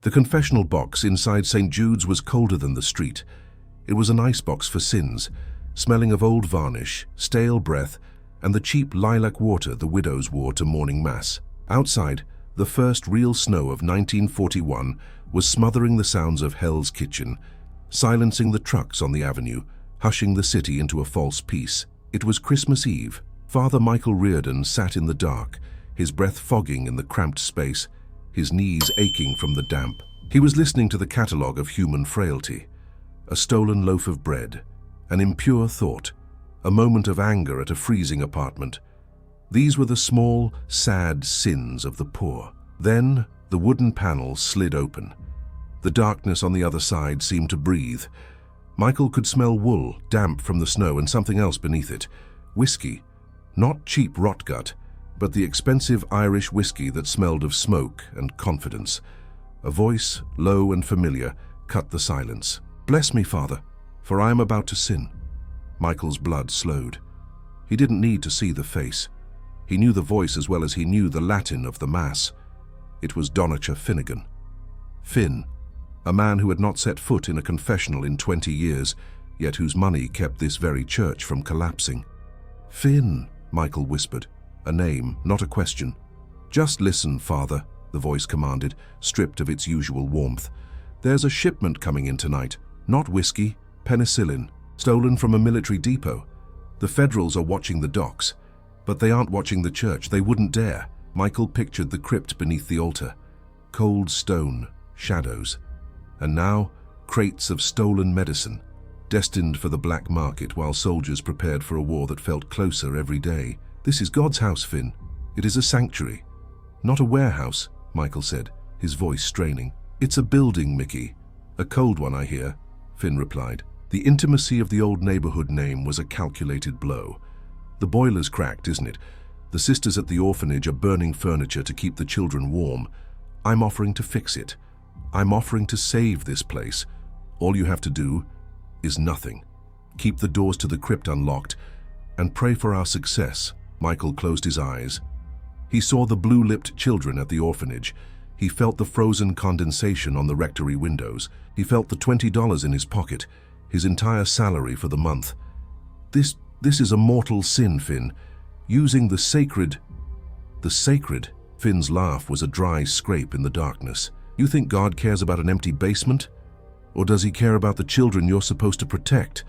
The confessional box inside St. Jude's was colder than the street. It was an icebox for sins, smelling of old varnish, stale breath, and the cheap lilac water the widows wore to morning mass. Outside, the first real snow of 1941 was smothering the sounds of Hell's Kitchen, silencing the trucks on the avenue, hushing the city into a false peace. It was Christmas Eve. Father Michael Reardon sat in the dark, his breath fogging in the cramped space, his knees aching from the damp. He was listening to the catalogue of human frailty. A stolen loaf of bread, an impure thought, a moment of anger at a freezing apartment. These were the small, sad sins of the poor. Then the wooden panel slid open. The darkness on the other side seemed to breathe. Michael could smell wool, damp from the snow, and something else beneath it. Whiskey. Not cheap rotgut, but the expensive Irish whiskey that smelled of smoke and confidence. A voice, low and familiar, cut the silence. "Bless me, Father, for I am about to sin." Michael's blood slowed. He didn't need to see the face. He knew the voice as well as he knew the Latin of the Mass. It was Donacha Finnegan. Finn, a man who had not set foot in a confessional in 20 years, yet whose money kept this very church from collapsing. "Finn," Michael whispered, a name, not a question. "Just listen, Father," the voice commanded, stripped of its usual warmth. "There's a shipment coming in tonight. Not whiskey, penicillin, stolen from a military depot. The Federals are watching the docks, but they aren't watching the church. They wouldn't dare." Michael pictured the crypt beneath the altar. Cold stone, shadows. And now, crates of stolen medicine, destined for the black market while soldiers prepared for a war that felt closer every day. "This is God's house, Finn. It is a sanctuary. Not a warehouse," Michael said, his voice straining. "It's a building, Mickey. A cold one, I hear," Finn replied. The intimacy of the old neighborhood name was a calculated blow. "The boiler's cracked, isn't it? The sisters at the orphanage are burning furniture to keep the children warm. I'm offering to fix it. I'm offering to save this place. All you have to do is nothing. Keep the doors to the crypt unlocked and pray for our success." Michael closed his eyes. He saw the blue-lipped children at the orphanage. He felt the frozen condensation on the rectory windows. He felt the $20 in his pocket, his entire salary for the month. This is a mortal sin, Finn. Using the sacred. The sacred? Finn's laugh was a dry scrape in the darkness. "You think God cares about an empty basement? Or does he care about the children you're supposed to protect?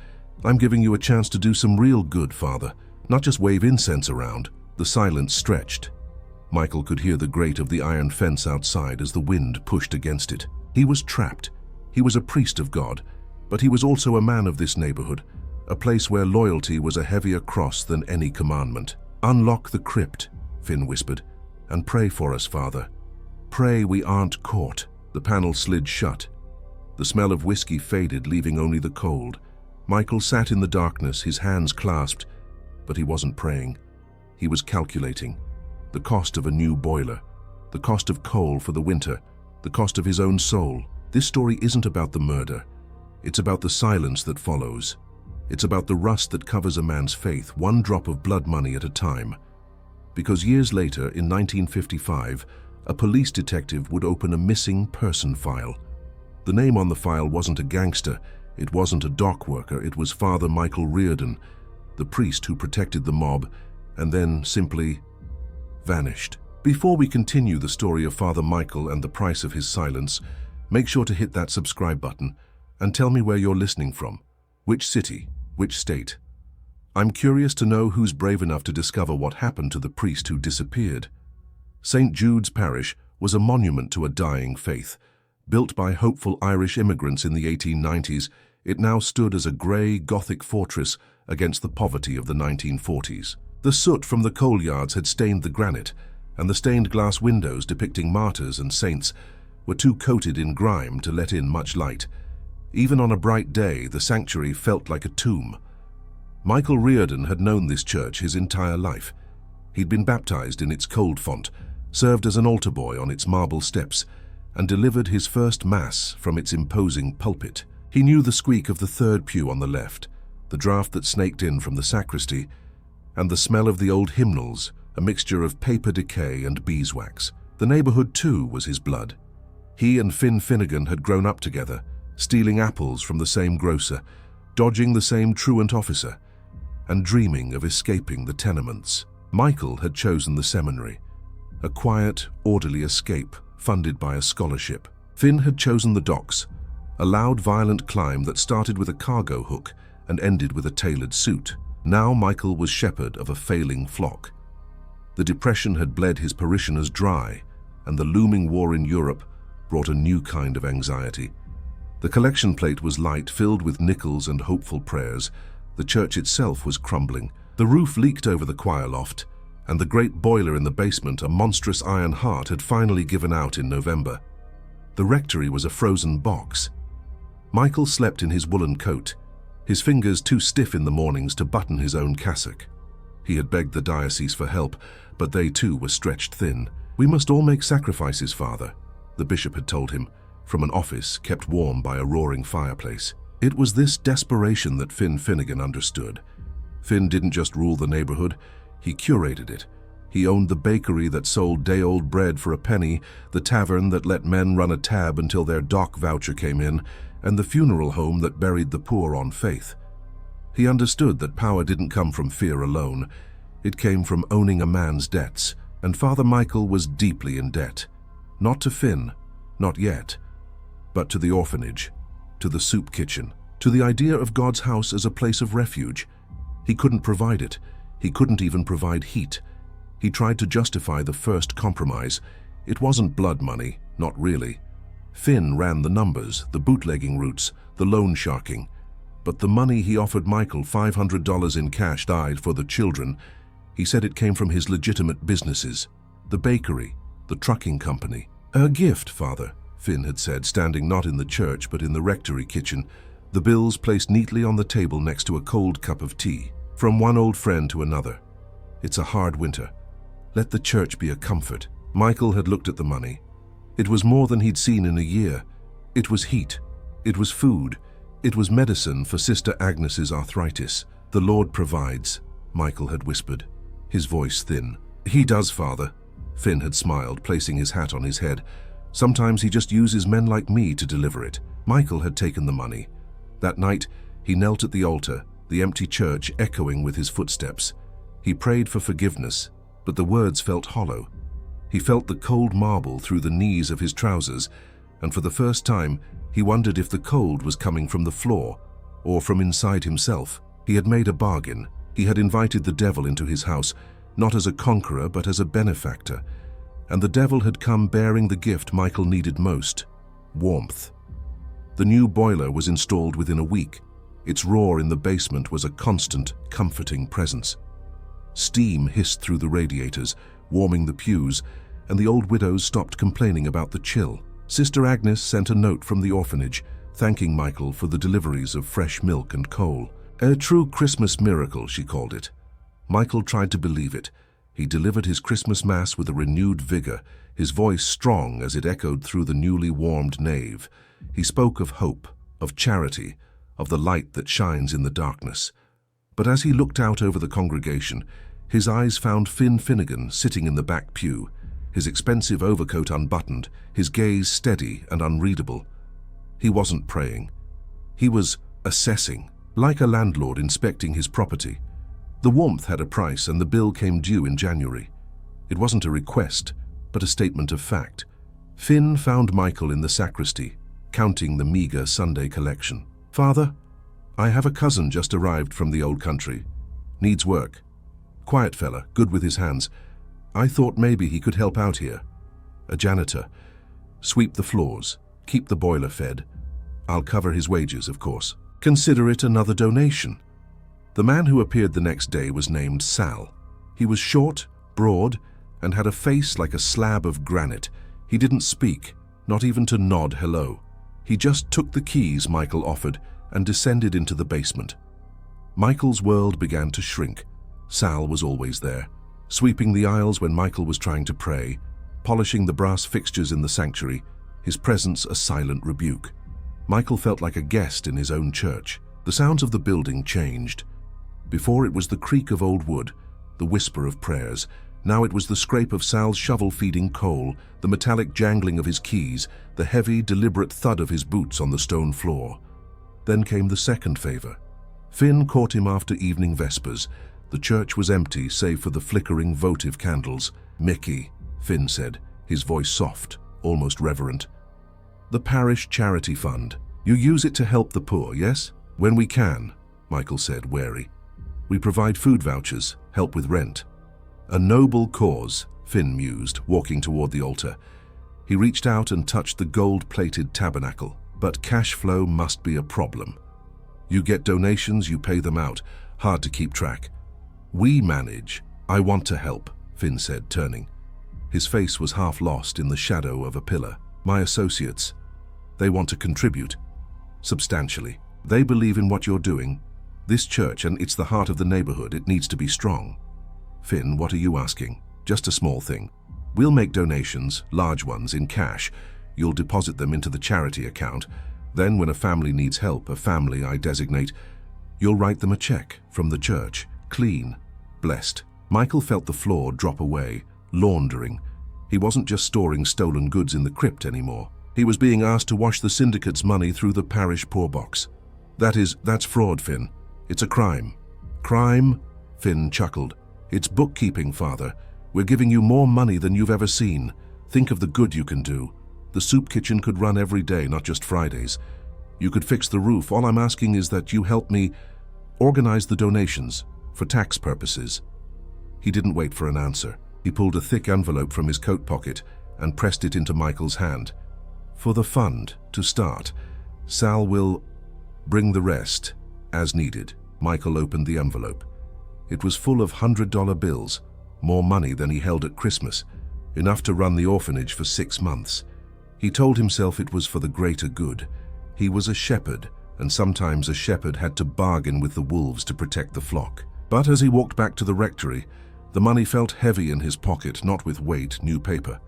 I'm giving you a chance to do some real good, Father, not just wave incense around." The silence stretched. Michael could hear the grate of the iron fence outside as the wind pushed against it. He was trapped. He was a priest of God, but he was also a man of this neighborhood, a place where loyalty was a heavier cross than any commandment. "Unlock the crypt," Finn whispered, "and pray for us, Father. Pray we aren't caught." The panel slid shut. The smell of whiskey faded, leaving only the cold. Michael sat in the darkness, his hands clasped, but he wasn't praying. He was calculating. The cost of a new boiler, the cost of coal for the winter, the cost of his own soul. This story isn't about the murder. It's about the silence that follows. It's about the rust that covers a man's faith, one drop of blood money at a time. Because years later, in 1955, a police detective would open a missing person file. The name on the file wasn't a gangster, it wasn't a dock worker, it was Father Michael Reardon, the priest who protected the mob, and then simply vanished. Before we continue the story of Father Michael and the price of his silence, make sure to hit that subscribe button and tell me where you're listening from. Which city? Which state? I'm curious to know who's brave enough to discover what happened to the priest who disappeared. St. Jude's Parish was a monument to a dying faith. Built by hopeful Irish immigrants in the 1890s, it now stood as a grey Gothic fortress against the poverty of the 1940s. The soot from the coal yards had stained the granite, and the stained glass windows depicting martyrs and saints were too coated in grime to let in much light. Even on a bright day, the sanctuary felt like a tomb. Michael Reardon had known this church his entire life. He'd been baptized in its cold font, served as an altar boy on its marble steps, and delivered his first mass from its imposing pulpit. He knew the squeak of the third pew on the left, the draught that snaked in from the sacristy, and the smell of the old hymnals, a mixture of paper decay and beeswax. The neighborhood, too, was his blood. He and Finn Finnegan had grown up together, stealing apples from the same grocer, dodging the same truant officer, and dreaming of escaping the tenements. Michael had chosen the seminary, a quiet, orderly escape funded by a scholarship. Finn had chosen the docks, a loud, violent climb that started with a cargo hook and ended with a tailored suit. Now Michael was shepherd of a failing flock. The depression had bled his parishioners dry, and the looming war in Europe brought a new kind of anxiety. The collection plate was light, filled with nickels and hopeful prayers. The church itself was crumbling. The roof leaked over the choir loft, and the great boiler in the basement, a monstrous iron heart, had finally given out in November. The rectory was a frozen box. Michael slept in his woolen coat, his fingers too stiff in the mornings to button his own cassock. He had begged the diocese for help, but they too were stretched thin. "We must all make sacrifices, Father," the bishop had told him, from an office kept warm by a roaring fireplace. It was this desperation that Finn Finnegan understood. Finn didn't just rule the neighborhood, he curated it. He owned the bakery that sold day-old bread for a penny, the tavern that let men run a tab until their dock voucher came in, and the funeral home that buried the poor on faith. He understood that power didn't come from fear alone. It came from owning a man's debts, and Father Michael was deeply in debt. Not to Finn, not yet, but to the orphanage, to the soup kitchen, to the idea of God's house as a place of refuge. He couldn't provide it. He couldn't even provide heat. He tried to justify the first compromise. It wasn't blood money, not really. Finn ran the numbers, the bootlegging routes, the loan sharking. But the money he offered Michael, $500 in cash, died for the children. He said it came from his legitimate businesses, the bakery, the trucking company. "A gift, Father," Finn had said, standing not in the church but in the rectory kitchen, the bills placed neatly on the table next to a cold cup of tea. "From one old friend to another. It's a hard winter. Let the church be a comfort." Michael had looked at the money. It was more than he'd seen in a year. It was heat. It was food. It was medicine for Sister Agnes's arthritis. "The Lord provides," Michael had whispered, his voice thin. "He does, Father," Finn had smiled, placing his hat on his head. "Sometimes he just uses men like me to deliver it." Michael had taken the money. That night, he knelt at the altar, the empty church echoing with his footsteps. He prayed for forgiveness, but the words felt hollow. He felt the cold marble through the knees of his trousers, and for the first time, he wondered if the cold was coming from the floor or from inside himself. He had made a bargain. He had invited the devil into his house, not as a conqueror but as a benefactor, and the devil had come bearing the gift Michael needed most: warmth. The new boiler was installed within a week. Its roar in the basement was a constant, comforting presence. Steam hissed through the radiators, warming the pews, and the old widows stopped complaining about the chill. Sister Agnes sent a note from the orphanage, thanking Michael for the deliveries of fresh milk and coal. "A true Christmas miracle," she called it. Michael tried to believe it. He delivered his Christmas Mass with a renewed vigor, his voice strong as it echoed through the newly warmed nave. He spoke of hope, of charity, of the light that shines in the darkness. But as he looked out over the congregation, his eyes found Finn Finnegan sitting in the back pew, his expensive overcoat unbuttoned, his gaze steady and unreadable. He wasn't praying. He was assessing, like a landlord inspecting his property. The warmth had a price, and the bill came due in January. It wasn't a request, but a statement of fact. Finn found Michael in the sacristy, counting the meager Sunday collection. "Father, I have a cousin just arrived from the old country. Needs work. Quiet fella, good with his hands. I thought maybe he could help out here. A janitor. Sweep the floors. Keep the boiler fed. I'll cover his wages, of course. Consider it another donation." The man who appeared the next day was named Sal. He was short, broad, and had a face like a slab of granite. He didn't speak, not even to nod hello. He just took the keys Michael offered and descended into the basement. Michael's world began to shrink. Sal was always there, sweeping the aisles when Michael was trying to pray, polishing the brass fixtures in the sanctuary, his presence a silent rebuke. Michael felt like a guest in his own church. The sounds of the building changed. Before, it was the creak of old wood, the whisper of prayers. Now it was the scrape of Sal's shovel feeding coal, the metallic jangling of his keys, the heavy, deliberate thud of his boots on the stone floor. Then came the second favor. Finn caught him after evening vespers. The church was empty, save for the flickering votive candles. "Mickey," Finn said, his voice soft, almost reverent. "The parish charity fund. You use it to help the poor, yes?" "When we can," Michael said, wary. "We provide food vouchers, help with rent." "A noble cause," Finn mused, walking toward the altar. He reached out and touched the gold-plated tabernacle. "But cash flow must be a problem. You get donations, you pay them out. Hard to keep track." "We manage. I want to help," Finn said, turning. His face was half lost in the shadow of a pillar. "My associates. They want to contribute. Substantially. They believe in what you're doing. This church, and it's the heart of the neighborhood, it needs to be strong." "Finn, what are you asking?" "Just a small thing. We'll make donations, large ones, in cash. You'll deposit them into the charity account. Then when a family needs help, a family I designate, you'll write them a check from the church. Clean. Blessed." Michael felt the floor drop away, laundering. He wasn't just storing stolen goods in the crypt anymore. He was being asked to wash the syndicate's money through the parish poor box. That's fraud, Finn. It's a crime." "Crime?" Finn chuckled. "It's bookkeeping, Father. We're giving you more money than you've ever seen. Think of the good you can do. The soup kitchen could run every day, not just Fridays. You could fix the roof. All I'm asking is that you help me organize the donations for tax purposes." He didn't wait for an answer. He pulled a thick envelope from his coat pocket and pressed it into Michael's hand. "For the fund, to start. Sal will bring the rest, as needed." Michael opened the envelope. It was full of $100 bills, more money than he held at Christmas, enough to run the orphanage for 6 months. He told himself it was for the greater good. He was a shepherd, and sometimes a shepherd had to bargain with the wolves to protect the flock. But as he walked back to the rectory, the money felt heavy in his pocket, not with weight, new paper.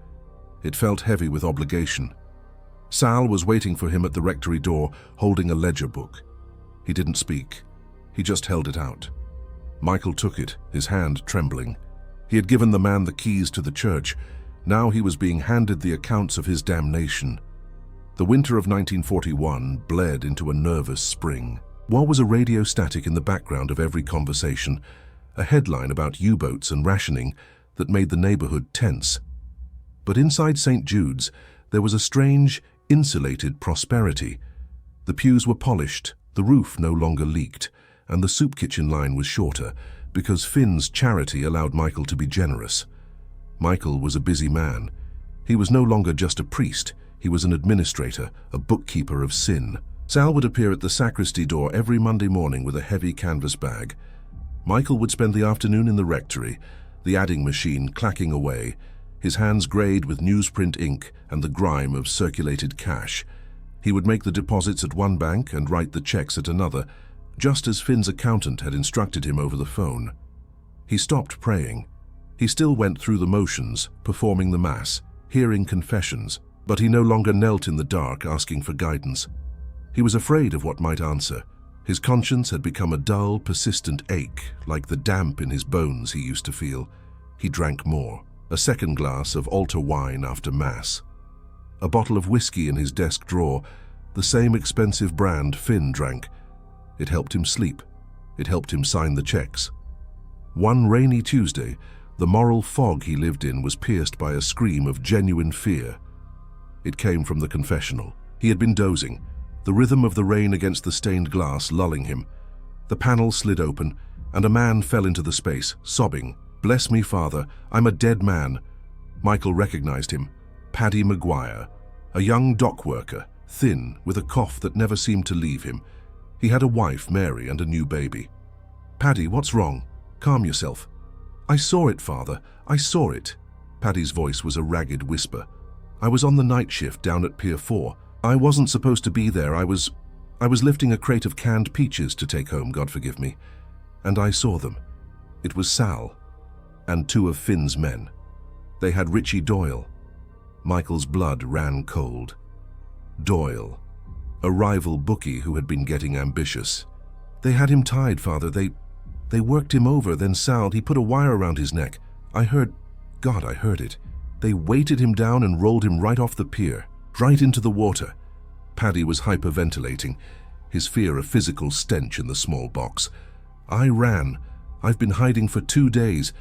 It felt heavy with obligation. Sal was waiting for him at the rectory door, holding a ledger book. He didn't speak. He just held it out. Michael took it, his hand trembling. He had given the man the keys to the church. Now he was being handed the accounts of his damnation. The winter of 1941 bled into a nervous spring. What was a radio static in the background of every conversation? A headline about U-boats and rationing that made the neighborhood tense. But inside St. Jude's, there was a strange, insulated prosperity. The pews were polished, the roof no longer leaked, and the soup kitchen line was shorter, because Finn's charity allowed Michael to be generous. Michael was a busy man. He was no longer just a priest. He was an administrator, a bookkeeper of sin. Sal would appear at the sacristy door every Monday morning with a heavy canvas bag. Michael would spend the afternoon in the rectory, the adding machine clacking away, his hands grayed with newsprint ink and the grime of circulated cash. He would make the deposits at one bank and write the checks at another, just as Finn's accountant had instructed him over the phone. He stopped praying. He still went through the motions, performing the Mass, hearing confessions, but he no longer knelt in the dark asking for guidance. He was afraid of what might answer. His conscience had become a dull, persistent ache, like the damp in his bones he used to feel. He drank more. A second glass of altar wine after Mass. A bottle of whiskey in his desk drawer, the same expensive brand Finn drank. It helped him sleep. It helped him sign the checks. One rainy Tuesday, the moral fog he lived in was pierced by a scream of genuine fear. It came from the confessional. He had been dozing, the rhythm of the rain against the stained glass lulling him. The panel slid open, and a man fell into the space, sobbing. "Bless me, Father, I'm a dead man." Michael recognized him. Paddy Maguire, a young dock worker, thin, with a cough that never seemed to leave him. He had a wife, Mary, and a new baby. "Paddy, what's wrong? Calm yourself." "I saw it, Father. I saw it." Paddy's voice was a ragged whisper. "I was on the night shift down at Pier 4. I wasn't supposed to be there. I was lifting a crate of canned peaches to take home, God forgive me. And I saw them. It was Sal and 2 of Finn's men. They had Richie Doyle." Michael's blood ran cold. Doyle, a rival bookie who had been getting ambitious. "They had him tied, Father. They worked him over, then Sal, he put a wire around his neck. I heard God, I heard it. They weighted him down and rolled him right off the pier, right into the water. Paddy was hyperventilating, his fear a physical stench in the small box. I ran. I've been hiding for 2 days.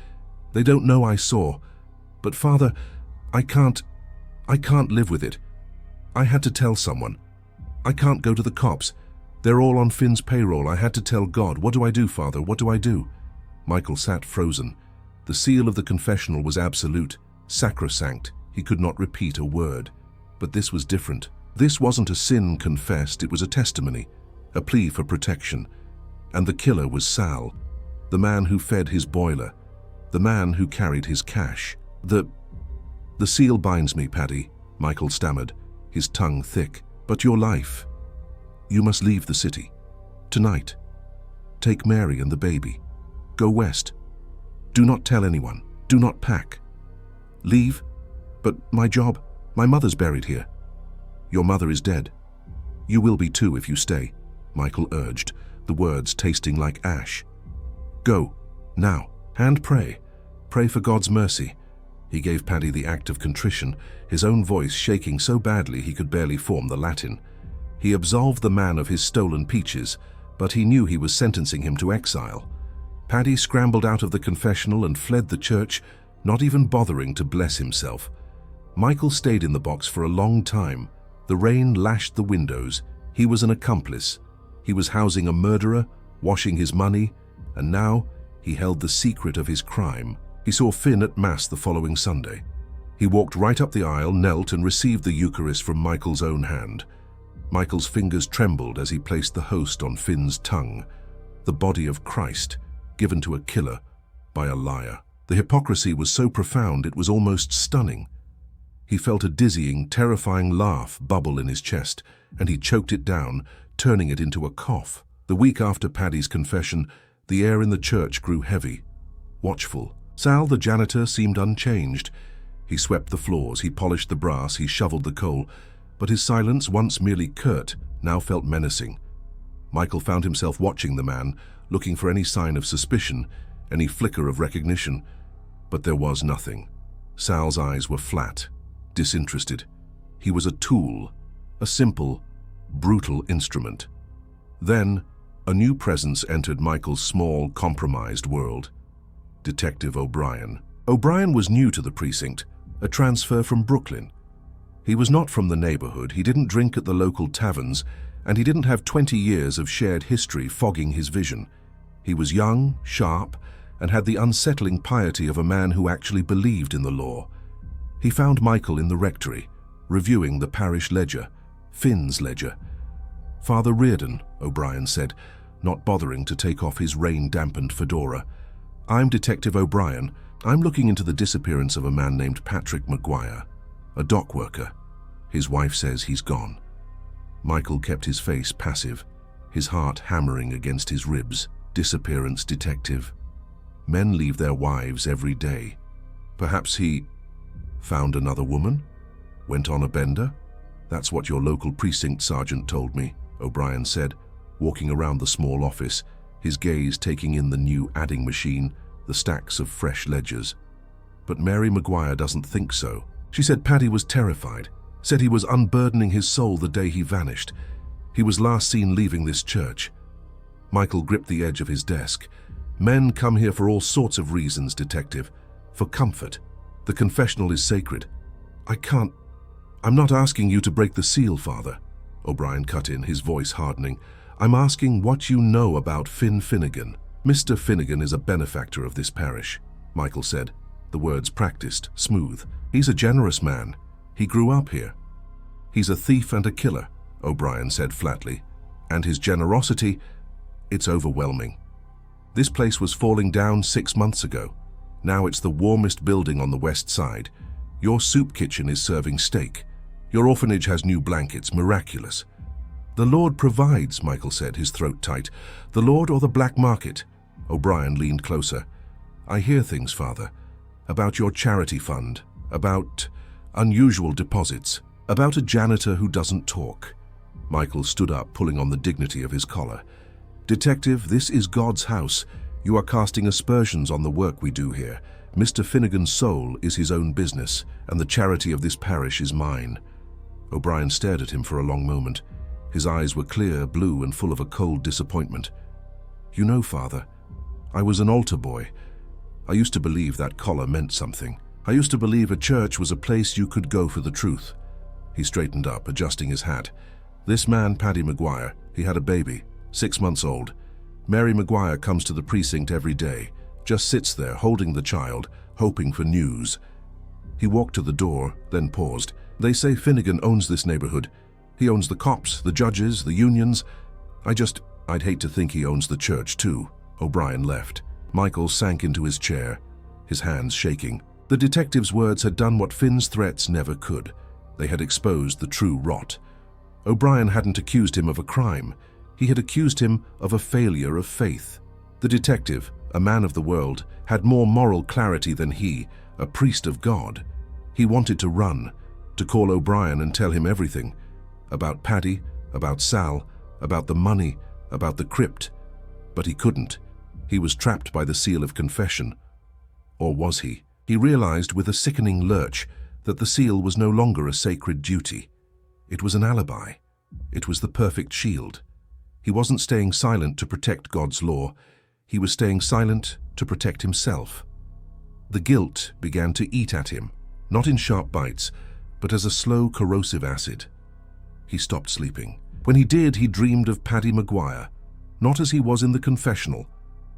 They don't know I saw. But Father, I can't live with it. I had to tell someone. I can't go to the cops. They're all on Finn's payroll. I had to tell God. What do I do, Father? What do I do? Michael sat frozen. The seal of the confessional was absolute, sacrosanct. He could not repeat a word. But this was different. This wasn't a sin confessed, it was a testimony, a plea for protection. And the killer was Sal, the man who fed his boiler, the man who carried his cash. The seal binds me, Paddy, Michael stammered, his tongue thick. But your life. You must leave the city. Tonight. Take Mary and the baby. Go west. Do not tell anyone. Do not pack. Leave? But my job, my mother's buried here. Your mother is dead. You will be too if you stay, Michael urged, the words tasting like ash. Go, now, and pray. Pray for God's mercy. He gave Paddy the act of contrition, his own voice shaking so badly he could barely form the Latin. He absolved the man of his stolen peaches, but he knew he was sentencing him to exile. Paddy scrambled out of the confessional and fled the church, not even bothering to bless himself. Michael stayed in the box for a long time. The rain lashed the windows. He was an accomplice. He was housing a murderer, washing his money, and now he held the secret of his crime. He saw Finn at Mass the following Sunday. He walked right up the aisle, knelt and received the Eucharist from Michael's own hand. Michael's fingers trembled as he placed the host on Finn's tongue. The body of Christ, given to a killer by a liar. The hypocrisy was so profound it was almost stunning. He felt a dizzying, terrifying laugh bubble in his chest, and he choked it down, turning it into a cough. The week after Paddy's confession, the air in the church grew heavy, watchful. Sal, the janitor, seemed unchanged. He swept the floors, he polished the brass, he shoveled the coal, but his silence, once merely curt, now felt menacing. Michael found himself watching the man, looking for any sign of suspicion, any flicker of recognition, but there was nothing. Sal's eyes were flat, disinterested. He was a tool, a simple, brutal instrument. Then, a new presence entered Michael's small, compromised world. Detective O'Brien. O'Brien was new to the precinct, a transfer from Brooklyn. He was not from the neighborhood, he didn't drink at the local taverns, and he didn't have 20 years of shared history fogging his vision. He was young, sharp, and had the unsettling piety of a man who actually believed in the law. He found Michael in the rectory, reviewing the parish ledger, Finn's ledger. Father Reardon, O'Brien said, not bothering to take off his rain-dampened fedora. I'm Detective O'Brien. I'm looking into the disappearance of a man named Patrick Maguire, a dock worker. His wife says he's gone. Michael kept his face passive, his heart hammering against his ribs. Disappearance detective. Men leave their wives every day. Perhaps he found another woman? Went on a bender? That's what your local precinct sergeant told me, O'Brien said, walking around the small office, his gaze taking in the new adding machine, the stacks of fresh ledgers. But Mary Maguire doesn't think so. She said Paddy was terrified, said he was unburdening his soul the day he vanished. He was last seen leaving this church. Michael gripped the edge of his desk. Men come here for all sorts of reasons, detective. For comfort. The confessional is sacred. I'm not asking you to break the seal, Father, O'Brien cut in, his voice hardening. I'm asking what you know about Finn Finnegan. Mr. Finnegan is a benefactor of this parish, Michael said, the words practiced, smooth. He's a generous man. He grew up here. He's a thief and a killer, O'Brien said flatly. And his generosity, it's overwhelming. This place was falling down 6 months ago. Now it's the warmest building on the west side. Your soup kitchen is serving steak. Your orphanage has new blankets, miraculous. The Lord provides, Michael said, his throat tight. The Lord or the black market? O'Brien leaned closer. I hear things, Father, about your charity fund, about unusual deposits, about a janitor who doesn't talk. Michael stood up, pulling on the dignity of his collar. Detective, this is God's house. You are casting aspersions on the work we do here. Mr. Finnegan's soul is his own business, and the charity of this parish is mine." O'Brien stared at him for a long moment. His eyes were clear, blue, and full of a cold disappointment. "You know, Father, I was an altar boy. I used to believe that collar meant something. I used to believe a church was a place you could go for the truth." He straightened up, adjusting his hat. "This man, Paddy Maguire, he had a baby, 6 months old. Mary Maguire comes to the precinct every day, just sits there holding the child, hoping for news." He walked to the door, then paused. "They say Finnegan owns this neighborhood. He owns the cops, the judges, the unions. I'd hate to think he owns the church too." O'Brien left. Michael sank into his chair, his hands shaking. The detective's words had done what Finn's threats never could. They had exposed the true rot. O'Brien hadn't accused him of a crime. He had accused him of a failure of faith. The detective, a man of the world, had more moral clarity than he, a priest of God. He wanted to run, to call O'Brien and tell him everything. About Paddy, about Sal, about the money, about the crypt. But he couldn't. He was trapped by the seal of confession. Or was he? He realized with a sickening lurch that the seal was no longer a sacred duty. It was an alibi. It was the perfect shield. He wasn't staying silent to protect God's law. He was staying silent to protect himself. The guilt began to eat at him, not in sharp bites, but as a slow, corrosive acid. He stopped sleeping. When he did, he dreamed of Paddy Maguire, not as he was in the confessional,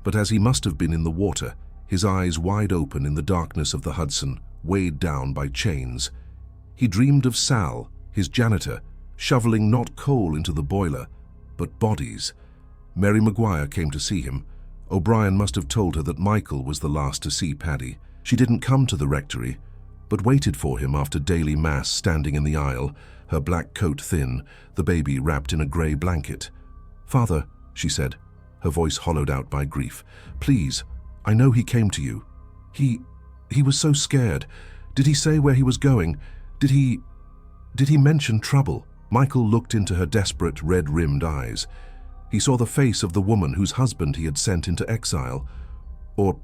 but as he must have been in the water, his eyes wide open in the darkness of the Hudson, weighed down by chains. He dreamed of Sal, his janitor, shoveling not coal into the boiler, but bodies. Mary Maguire came to see him. O'Brien must have told her that Michael was the last to see Paddy. She didn't come to the rectory, but waited for him after daily mass, standing in the aisle, her black coat thin, the baby wrapped in a grey blanket. "Father," she said, her voice hollowed out by grief, "please, I know he came to you. He was so scared. Did he say where he was going? Did he mention trouble?" Michael looked into her desperate, red-rimmed eyes. He saw the face of the woman whose husband he had sent into exile. Or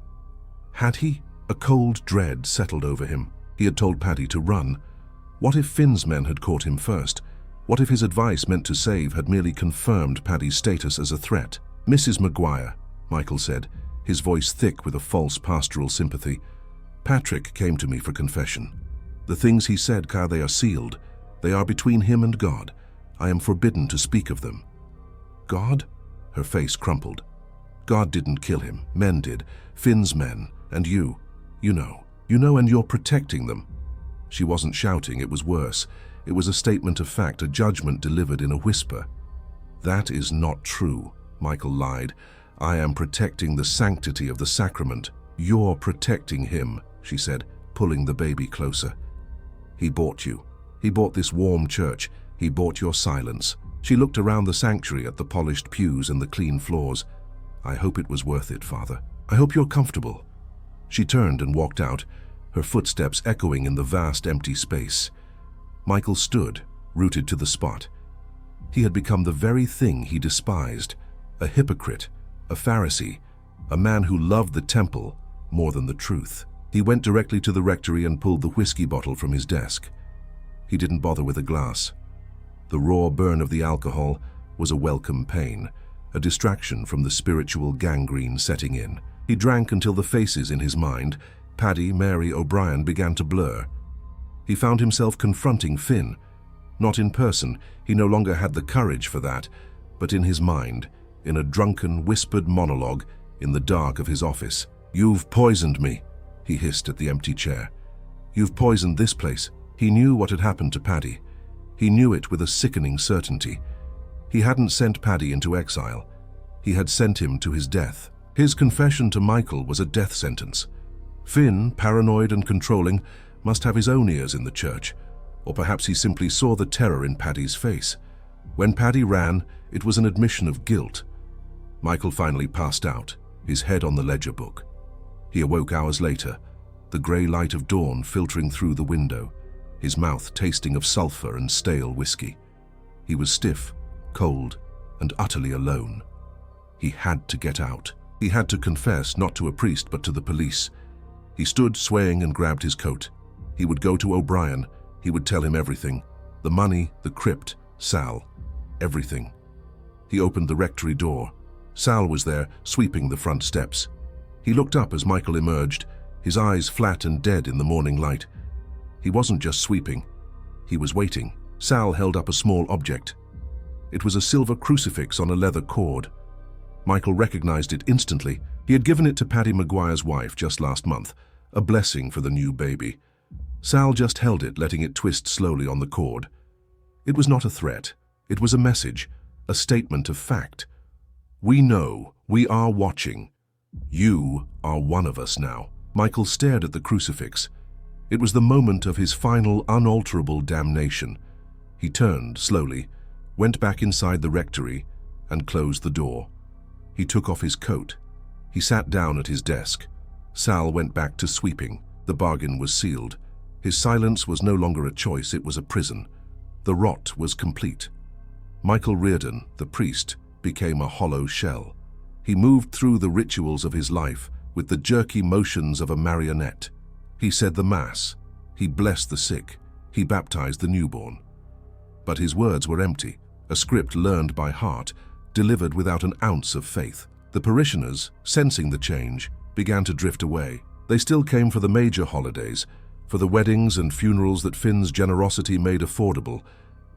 had he? A cold dread settled over him. He had told Paddy to run. What if Finn's men had caught him first? What if his advice meant to save had merely confirmed Paddy's status as a threat? "Mrs. Maguire," Michael said, his voice thick with a false pastoral sympathy, "Patrick came to me for confession. The things he said, they are sealed. They are between him and God. I am forbidden to speak of them." "God?" Her face crumpled. "God didn't kill him. Men did. Finn's men. And you. You know, and you're protecting them." She wasn't shouting, it was worse. It was a statement of fact, a judgment delivered in a whisper. "That is not true," Michael lied. "I am protecting the sanctity of the sacrament." "You're protecting him," she said, pulling the baby closer. "He bought you. He bought this warm church. He bought your silence." She looked around the sanctuary at the polished pews and the clean floors. "I hope it was worth it, Father. I hope you're comfortable." She turned and walked out, her footsteps echoing in the vast empty space. Michael stood, rooted to the spot. He had become the very thing he despised, a hypocrite, a Pharisee, a man who loved the temple more than the truth. He went directly to the rectory and pulled the whiskey bottle from his desk. He didn't bother with a glass. The raw burn of the alcohol was a welcome pain, a distraction from the spiritual gangrene setting in. He drank until the faces in his mind, Paddy, Mary, O'Brien, began to blur. He found himself confronting Finn. Not in person, he no longer had the courage for that, but in his mind, in a drunken, whispered monologue in the dark of his office. "You've poisoned me," he hissed at the empty chair. "You've poisoned this place." He knew what had happened to Paddy. He knew it with a sickening certainty. He hadn't sent Paddy into exile. He had sent him to his death. His confession to Michael was a death sentence. Finn, paranoid and controlling, must have his own ears in the church, or perhaps he simply saw the terror in Paddy's face. When Paddy ran, it was an admission of guilt. Michael finally passed out, his head on the ledger book. He awoke hours later, the grey light of dawn filtering through the window, his mouth tasting of sulphur and stale whiskey. He was stiff, cold, and utterly alone. He had to get out. He had to confess, not to a priest, but to the police. He stood swaying and grabbed his coat. He would go to O'Brien. He would tell him everything. The money, the crypt, Sal. Everything. He opened the rectory door. Sal was there, sweeping the front steps. He looked up as Michael emerged, his eyes flat and dead in the morning light. He wasn't just sweeping. He was waiting. Sal held up a small object. It was a silver crucifix on a leather cord. Michael recognized it instantly. He had given it to Paddy Maguire's wife just last month, a blessing for the new baby. Sal just held it, letting it twist slowly on the cord. It was not a threat. It was a message, a statement of fact. We know, we are watching. You are one of us now. Michael stared at the crucifix. It was the moment of his final, unalterable damnation. He turned slowly, went back inside the rectory, and closed the door. He took off his coat. He sat down at his desk. Sal went back to sweeping. The bargain was sealed. His silence was no longer a choice, it was a prison. The rot was complete. Michael Reardon, the priest, became a hollow shell. He moved through the rituals of his life with the jerky motions of a marionette. He said the Mass. He blessed the sick. He baptized the newborn. But his words were empty, a script learned by heart, delivered without an ounce of faith. The parishioners, sensing the change, began to drift away. They still came for the major holidays, for the weddings and funerals that Finn's generosity made affordable,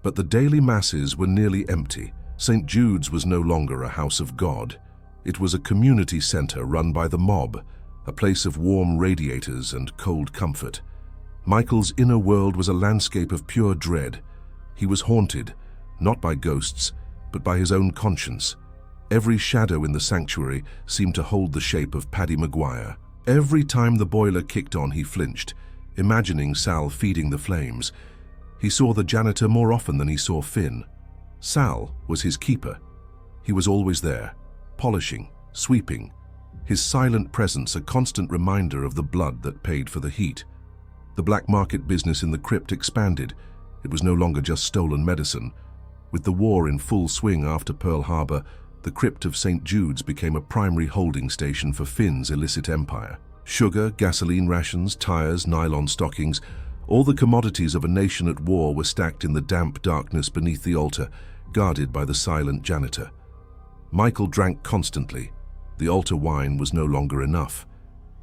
but the daily masses were nearly empty. St. Jude's was no longer a house of God. It was a community center run by the mob, a place of warm radiators and cold comfort. Michael's inner world was a landscape of pure dread. He was haunted, not by ghosts, but by his own conscience. Every shadow in the sanctuary seemed to hold the shape of Paddy Maguire. Every time the boiler kicked on, he flinched, imagining Sal feeding the flames. He saw the janitor more often than he saw Finn. Sal was his keeper. He was always there, polishing, sweeping, his silent presence a constant reminder of the blood that paid for the heat. The black market business in the crypt expanded. It was no longer just stolen medicine. With the war in full swing after Pearl Harbor, the crypt of St. Jude's became a primary holding station for Finn's illicit empire. Sugar, gasoline rations, tires, nylon stockings, all the commodities of a nation at war were stacked in the damp darkness beneath the altar, guarded by the silent janitor. Michael drank constantly. The altar wine was no longer enough.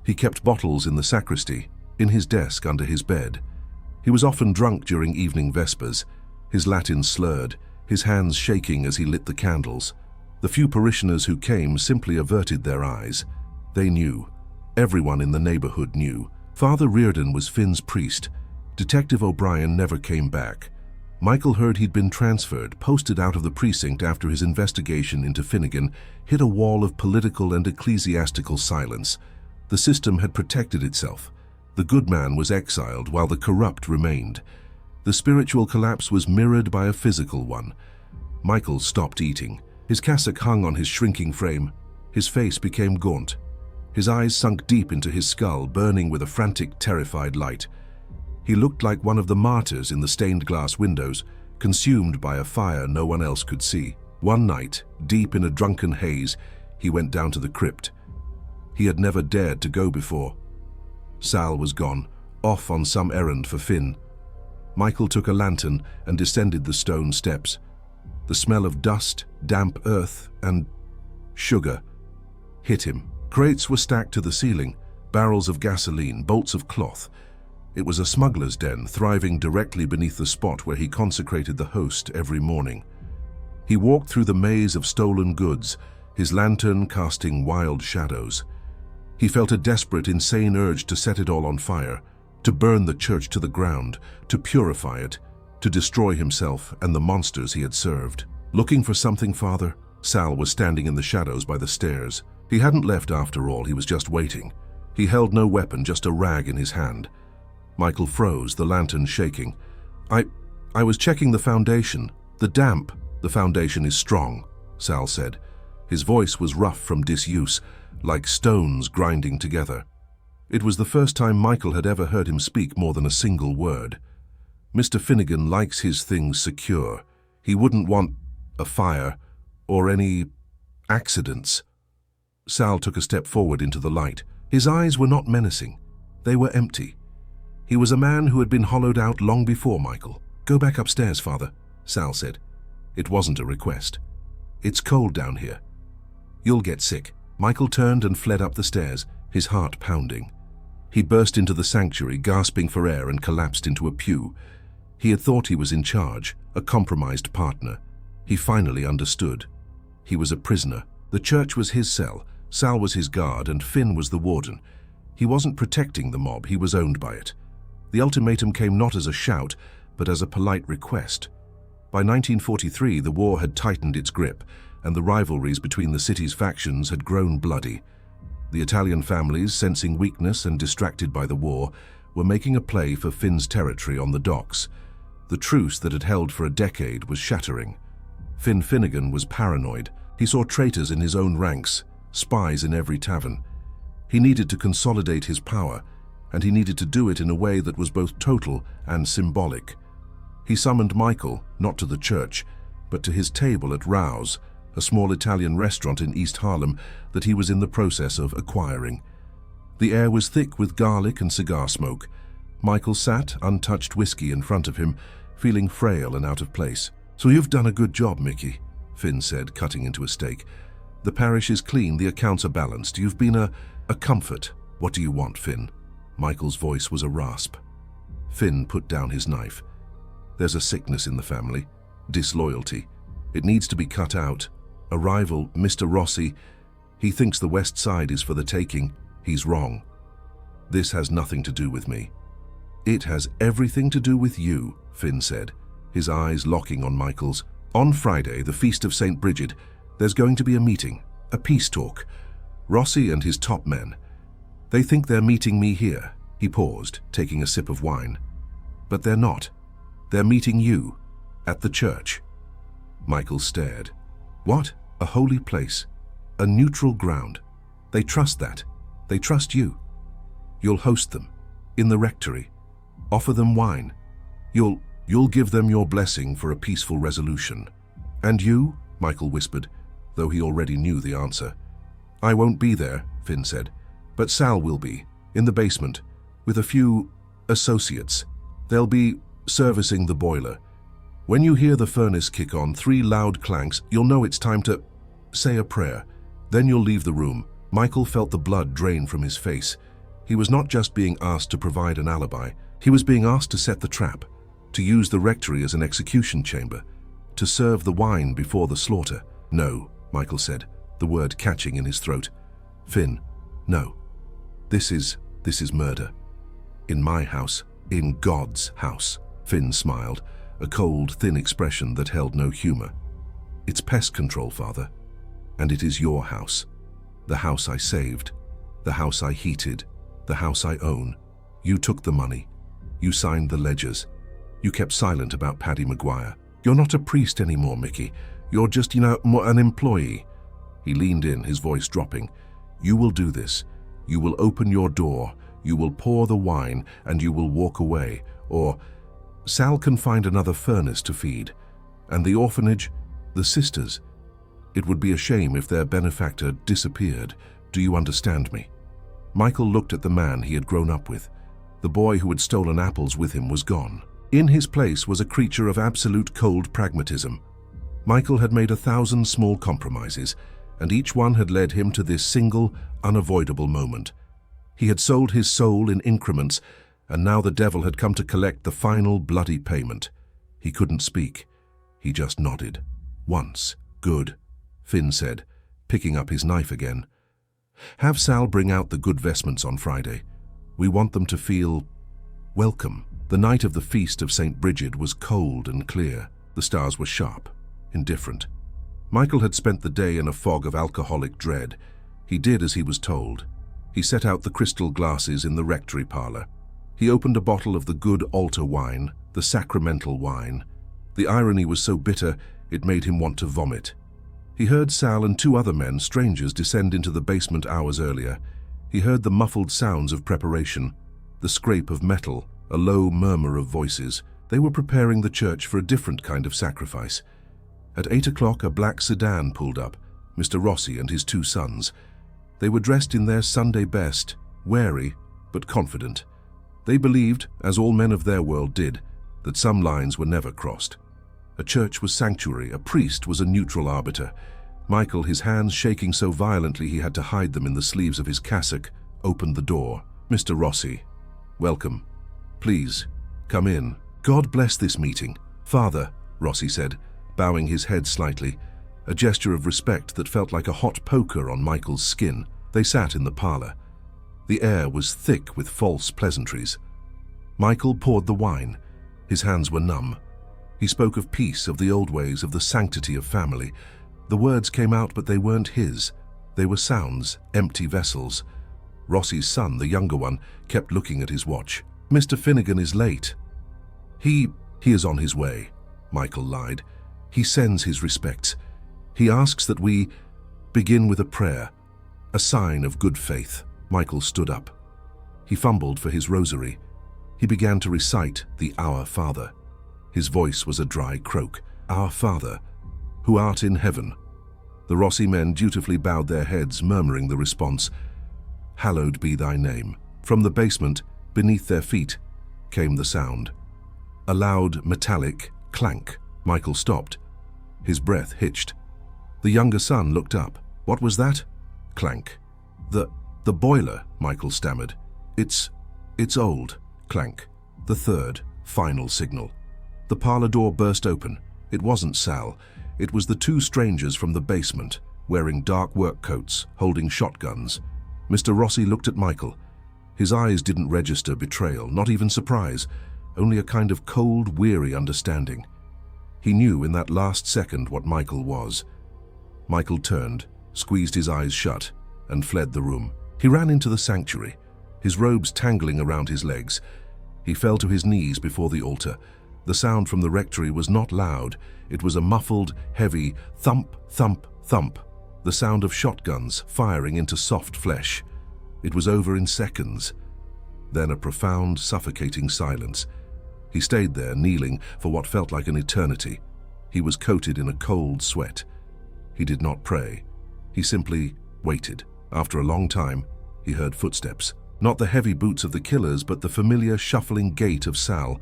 He kept bottles in the sacristy, in his desk under his bed. He was often drunk during evening vespers, his Latin slurred, his hands shaking as he lit the candles. The few parishioners who came simply averted their eyes. They knew. Everyone in the neighborhood knew. Father Reardon was Finn's priest. Detective O'Brien never came back. Michael heard he'd been transferred, posted out of the precinct after his investigation into Finnegan hit a wall of political and ecclesiastical silence. The system had protected itself. The good man was exiled while the corrupt remained. The spiritual collapse was mirrored by a physical one. Michael stopped eating. His cassock hung on his shrinking frame. His face became gaunt. His eyes sunk deep into his skull, burning with a frantic, terrified light. He looked like one of the martyrs in the stained glass windows, consumed by a fire no one else could see. One night, deep in a drunken haze, he went down to the crypt. He had never dared to go before. Sal was gone, off on some errand for Finn. Michael took a lantern and descended the stone steps. The smell of dust, damp earth, and sugar hit him. Crates were stacked to the ceiling, barrels of gasoline, bolts of cloth. It was a smuggler's den, thriving directly beneath the spot where he consecrated the host every morning. He walked through the maze of stolen goods, his lantern casting wild shadows. He felt a desperate, insane urge to set it all on fire, to burn the church to the ground, to purify it, to destroy himself and the monsters he had served. Looking for something, Father? Sal was standing in the shadows by the stairs. He hadn't left after all, he was just waiting. He held no weapon, just a rag in his hand. Michael froze, the lantern shaking. I was checking the foundation. The foundation is strong, Sal said. His voice was rough from disuse, like stones grinding together. It was the first time Michael had ever heard him speak more than a single word. Mr. Finnegan likes his things secure. He wouldn't want a fire or any accidents. Sal took a step forward into the light. His eyes were not menacing. They were empty. He was a man who had been hollowed out long before Michael. "Go back upstairs, Father," Sal said. It wasn't a request. "It's cold down here. You'll get sick." Michael turned and fled up the stairs, his heart pounding. He burst into the sanctuary, gasping for air, and collapsed into a pew. He had thought he was in charge, a compromised partner. He finally understood. He was a prisoner. The church was his cell, Sal was his guard, and Finn was the warden. He wasn't protecting the mob, he was owned by it. The ultimatum came not as a shout, but as a polite request. By 1943, the war had tightened its grip, and the rivalries between the city's factions had grown bloody. The Italian families, sensing weakness and distracted by the war, were making a play for Finn's territory on the docks. The truce that had held for a decade was shattering. Finn Finnegan was paranoid. He saw traitors in his own ranks, spies in every tavern. He needed to consolidate his power, and he needed to do it in a way that was both total and symbolic. He summoned Michael, not to the church, but to his table at Rouse, a small Italian restaurant in East Harlem that he was in the process of acquiring. The air was thick with garlic and cigar smoke. Michael sat, untouched whiskey in front of him, feeling frail and out of place. "So you've done a good job, Mickey," Finn said, cutting into a steak. "The parish is clean, the accounts are balanced. You've been a comfort. What do you want, Finn?" Michael's voice was a rasp. Finn put down his knife. "There's a sickness in the family. Disloyalty. It needs to be cut out. A rival, Mr. Rossi, he thinks the West Side is for the taking. He's wrong. This has nothing to do with me." "It has everything to do with you," Finn said, his eyes locking on Michael's. "On Friday, the Feast of St. Bridget, there's going to be a meeting, a peace talk. Rossi and his top men. They think they're meeting me here." He paused, taking a sip of wine. "But they're not. They're meeting you, at the church." Michael stared. "What? A holy place? A neutral ground? They trust that. They trust you. You'll host them, in the rectory. Offer them wine. You'll give them your blessing for a peaceful resolution." "And you?" Michael whispered, though he already knew the answer. "I won't be there," Finn said, "but Sal will be, in the basement, with a few associates. They'll be servicing the boiler. When you hear the furnace kick on, 3 loud clanks, you'll know it's time to say a prayer. Then you'll leave the room." Michael felt the blood drain from his face. He was not just being asked to provide an alibi. He was being asked to set the trap, to use the rectory as an execution chamber, to serve the wine before the slaughter. "No," Michael said, the word catching in his throat. "Finn, no. This is murder. In my house, in God's house." Finn smiled, a cold, thin expression that held no humor. "It's pest control, Father. And it is your house. The house I saved. The house I heated. The house I own. You took the money. You signed the ledgers. You kept silent about Paddy Maguire. You're not a priest anymore, Mickey. You're just, an employee." He leaned in, his voice dropping. "You will do this. You will open your door. You will pour the wine, and you will walk away. Or Sal can find another furnace to feed. And the orphanage, the sisters. It would be a shame if their benefactor disappeared. Do you understand me?" Michael looked at the man he had grown up with. The boy who had stolen apples with him was gone. In his place was a creature of absolute cold pragmatism. Michael had made 1,000 small compromises, and each one had led him to this single, unavoidable moment. He had sold his soul in increments, and now the devil had come to collect the final bloody payment. He couldn't speak. He just nodded. "Once. Good," Finn said, picking up his knife again. "Have Sal bring out the good vestments on Friday. We want them to feel welcome." The night of the Feast of St. Bridget was cold and clear. The stars were sharp, indifferent. Michael had spent the day in a fog of alcoholic dread. He did as he was told. He set out the crystal glasses in the rectory parlor. He opened a bottle of the good altar wine, the sacramental wine. The irony was so bitter, it made him want to vomit. He heard Sal and 2 other men, strangers, descend into the basement hours earlier. He heard the muffled sounds of preparation, the scrape of metal, a low murmur of voices. They were preparing the church for a different kind of sacrifice. At 8 o'clock, a black sedan pulled up, Mr. Rossi and his 2 sons. They were dressed in their Sunday best, wary, but confident. They believed, as all men of their world did, that some lines were never crossed. A church was sanctuary, a priest was a neutral arbiter. Michael, his hands shaking so violently he had to hide them in the sleeves of his cassock, opened the door. "Mr. Rossi, welcome. Please, come in." "God bless this meeting, Father," Rossi said, bowing his head slightly, a gesture of respect that felt like a hot poker on Michael's skin. They sat in the parlor. The air was thick with false pleasantries. Michael poured the wine. His hands were numb. He spoke of peace, of the old ways, of the sanctity of family. The words came out, but they weren't his. They were sounds, empty vessels. Rossi's son, the younger one, kept looking at his watch. "Mr. Finnegan is late." He is on his way," Michael lied. "He sends his respects. He asks that we begin with a prayer, a sign of good faith." Michael stood up. He fumbled for his rosary. He began to recite the Our Father. His voice was a dry croak. "Our Father, who art in heaven." The Rossi men dutifully bowed their heads, murmuring the response, "Hallowed be thy name." From the basement, beneath their feet, came the sound. A loud, metallic clank. Michael stopped. His breath hitched. The younger son looked up. "What was that?" Clank. The boiler," Michael stammered. It's old." Clank. The third, final signal. The parlor door burst open. It wasn't Sal. It was the two strangers from the basement, wearing dark work coats, holding shotguns. Mr. Rossi looked at Michael. His eyes didn't register betrayal, not even surprise, only a kind of cold, weary understanding. He knew in that last second what Michael was. Michael turned, squeezed his eyes shut, and fled the room. He ran into the sanctuary, his robes tangling around his legs. He fell to his knees before the altar. The sound from the rectory was not loud. It was a muffled, heavy thump, thump, thump, the sound of shotguns firing into soft flesh. It was over in seconds. Then a profound, suffocating silence. He stayed there, kneeling, for what felt like an eternity. He was coated in a cold sweat. He did not pray. He simply waited. After a long time, he heard footsteps. Not the heavy boots of the killers, but the familiar shuffling gait of Sal.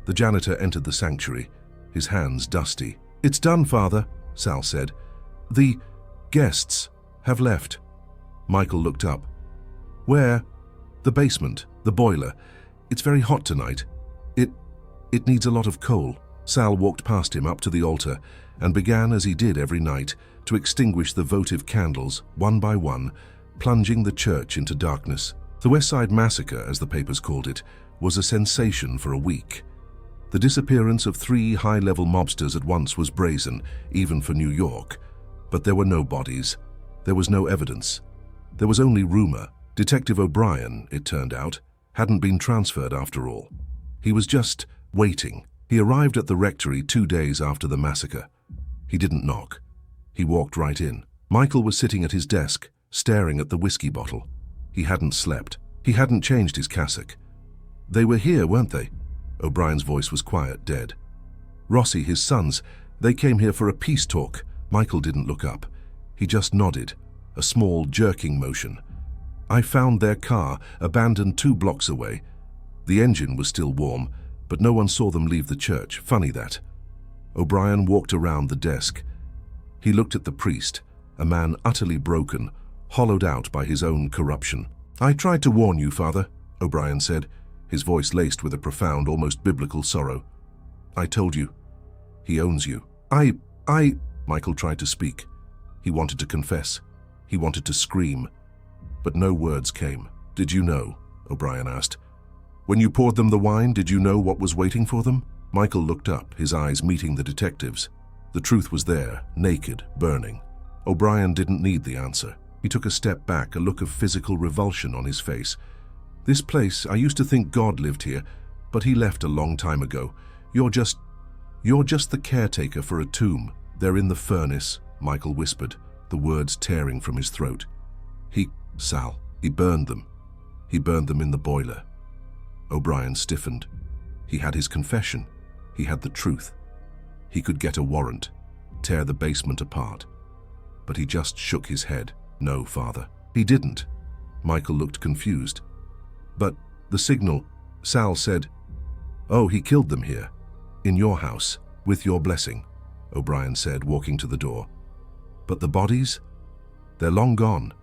The janitor entered the sanctuary, his hands dusty. "It's done, Father," Sal said. "The guests have left." Michael looked up. "Where?" "The basement, the boiler. It's very hot tonight. It needs a lot of coal." Sal walked past him up to the altar and began, as he did every night, to extinguish the votive candles, one by one, plunging the church into darkness. The West Side Massacre, as the papers called it, was a sensation for a week. The disappearance of 3 high-level mobsters at once was brazen, even for New York. But there were no bodies. There was no evidence. There was only rumor. Detective O'Brien, it turned out, hadn't been transferred after all. He was just waiting. He arrived at the rectory 2 days after the massacre. He didn't knock. He walked right in. Michael was sitting at his desk, staring at the whiskey bottle. He hadn't slept. He hadn't changed his cassock. "They were here, weren't they?" O'Brien's voice was quiet, dead. "Rossi, his sons, they came here for a peace talk." Michael didn't look up. He just nodded, a small, jerking motion. "I found their car, abandoned 2 blocks away. The engine was still warm, but no one saw them leave the church. Funny that." O'Brien walked around the desk. He looked at the priest, a man utterly broken, hollowed out by his own corruption. "I tried to warn you, Father," O'Brien said, his voice laced with a profound, almost biblical sorrow. "I told you. He owns you." I... Michael tried to speak. He wanted to confess. He wanted to scream. But no words came. "Did you know?" O'Brien asked. "When you poured them the wine, did you know what was waiting for them?" Michael looked up, his eyes meeting the detective's. The truth was there, naked, burning. O'Brien didn't need the answer. He took a step back, a look of physical revulsion on his face. "This place, I used to think God lived here, but he left a long time ago. You're just the caretaker for a tomb. They're in the furnace," Michael whispered, the words tearing from his throat. Sal, he burned them. He burned them in the boiler." O'Brien stiffened. He had his confession. He had the truth. He could get a warrant, tear the basement apart. But he just shook his head. "No, Father." "He didn't." Michael looked confused. But the signal, Sal said, "Oh, he killed them here, in your house, with your blessing," O'Brien said, walking to the door. "But the bodies? They're long gone.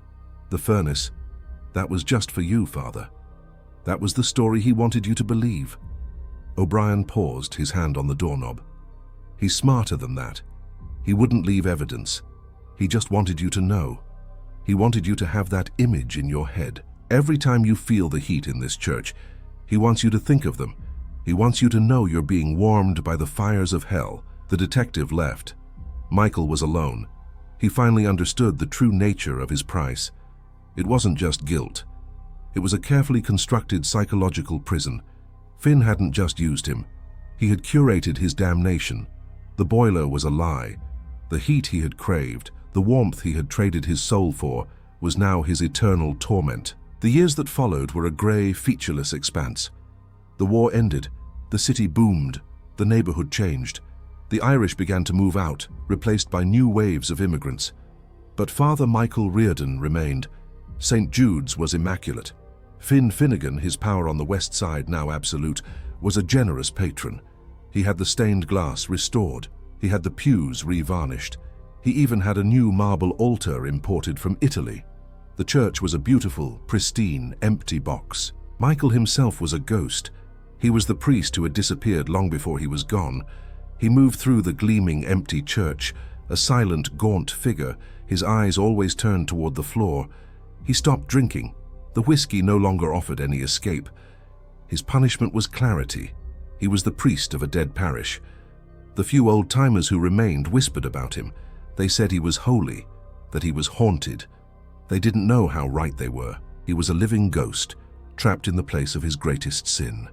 The furnace, that was just for you, Father. That was the story he wanted you to believe." O'Brien paused, his hand on the doorknob. "He's smarter than that. He wouldn't leave evidence. He just wanted you to know. He wanted you to have that image in your head. Every time you feel the heat in this church, he wants you to think of them. He wants you to know you're being warmed by the fires of hell." The detective left. Michael was alone. He finally understood the true nature of his price. It wasn't just guilt. It was a carefully constructed psychological prison. Finn hadn't just used him. He had curated his damnation. The boiler was a lie. The heat he had craved, the warmth he had traded his soul for, was now his eternal torment. The years that followed were a grey, featureless expanse. The war ended. The city boomed. The neighborhood changed. The Irish began to move out, replaced by new waves of immigrants. But Father Michael Reardon remained. St. Jude's was immaculate. Finn Finnegan, his power on the west side now absolute, was a generous patron. He had the stained glass restored. He had the pews revarnished. He even had a new marble altar imported from Italy. The church was a beautiful, pristine, empty box. Michael himself was a ghost. He was the priest who had disappeared long before he was gone. He moved through the gleaming, empty church, a silent, gaunt figure, his eyes always turned toward the floor. He stopped drinking. The whiskey no longer offered any escape. His punishment was clarity. He was the priest of a dead parish. The few old-timers who remained whispered about him. They said he was holy, that he was haunted. They didn't know how right they were. He was a living ghost, trapped in the place of his greatest sin.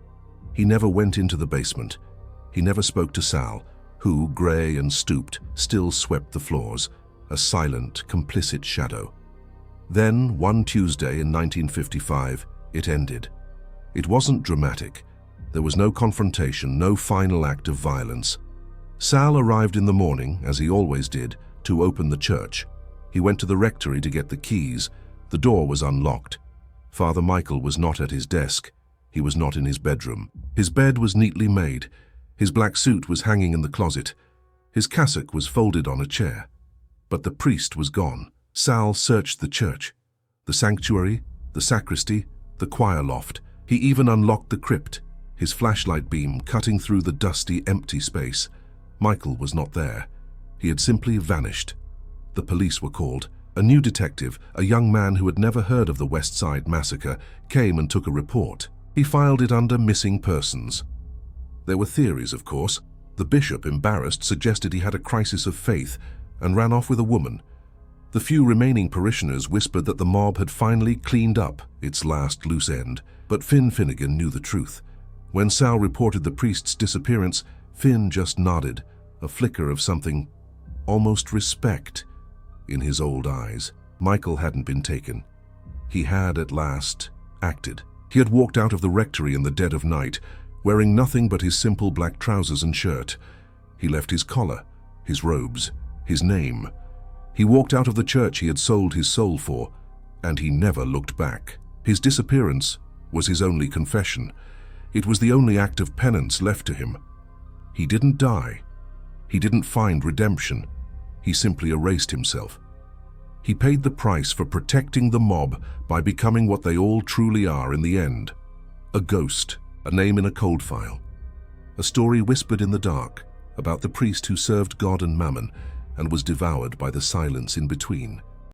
He never went into the basement. He never spoke to Sal, who, grey and stooped, still swept the floors, a silent, complicit shadow. Then, one Tuesday in 1955, it ended. It wasn't dramatic. There was no confrontation, no final act of violence. Sal arrived in the morning, as he always did, to open the church. He went to the rectory to get the keys. The door was unlocked. Father Michael was not at his desk. He was not in his bedroom. His bed was neatly made. His black suit was hanging in the closet. His cassock was folded on a chair. But the priest was gone. Sal searched the church, the sanctuary, the sacristy, the choir loft. He even unlocked the crypt, his flashlight beam cutting through the dusty, empty space. Michael was not there. He had simply vanished. The police were called. A new detective, a young man who had never heard of the West Side massacre, came and took a report. He filed it under missing persons. There were theories, of course. The bishop, embarrassed, suggested he had a crisis of faith and ran off with a woman. The few remaining parishioners whispered that the mob had finally cleaned up its last loose end. But Finn Finnegan knew the truth. When Sal reported the priest's disappearance, Finn just nodded, a flicker of something, almost respect, in his old eyes. Michael hadn't been taken. He had, at last, acted. He had walked out of the rectory in the dead of night, wearing nothing but his simple black trousers and shirt. He left his collar, his robes, his name. He walked out of the church he had sold his soul for, and he never looked back. His disappearance was his only confession. It was the only act of penance left to him. He didn't die. He didn't find redemption. He simply erased himself. He paid the price for protecting the mob by becoming what they all truly are in the end. A ghost, a name in a cold file. A story whispered in the dark about the priest who served God and Mammon and was devoured by the silence in between.